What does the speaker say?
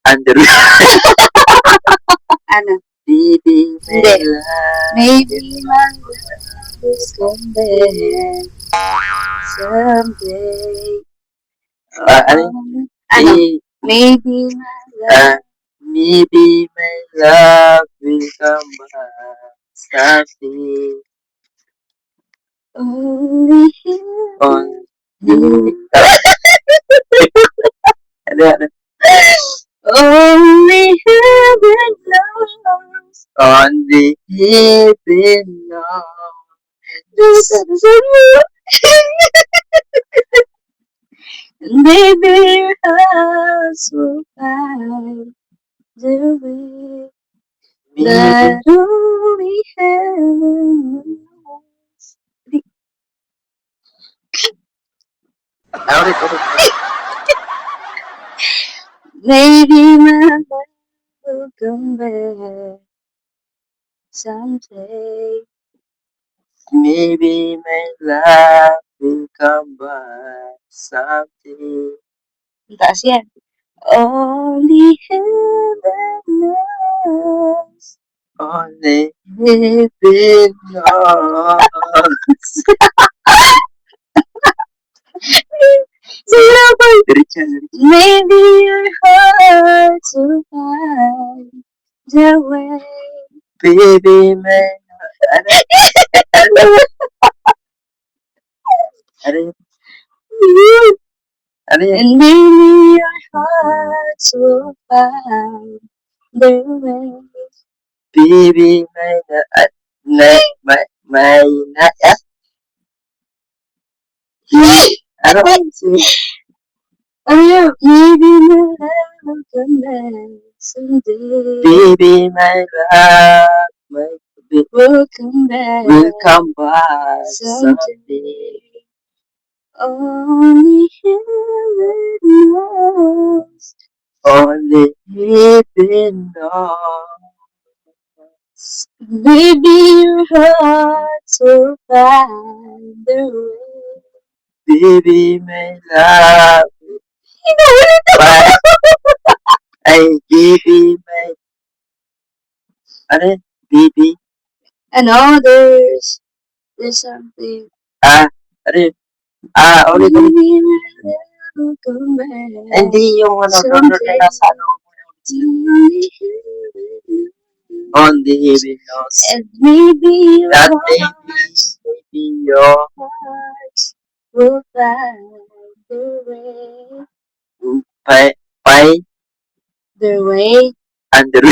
Andrew. Ano? Baby, my Hindi. love. Maybe my love is someday. Someday. Ano? Ano? Eh, Maybe my love. maybe my love will come back someday. Only you. On ano? Only heaven knows. Only heaven knows. Maybe your hearts will find their way that only heaven knows. Ulit. Maybe my love will come back someday. Maybe my love will come back someday. Ang taas yan. Only heaven knows. Only heaven knows. Diretso. Maybe your heart will find the way. Baby, my ano? Ano yun? Ano yun? And maybe your heart will find the way. Baby, ano? Ano yun? Maybe my love will come back someday. Baby, my love, Will come back will come back someday. someday. Only heaven knows. Only heaven knows. Maybe your heart will find the way. Baby, my love, ay, baby, my, ano yun? Baby, Ano, there's something. Ano yun? Ulit. Maybe my love will come back Hindi yung ano, someday. na nasa ano. Only heaven On the heaven knows. and maybe your That heart maybe your will find the way. pay The way. Andrew.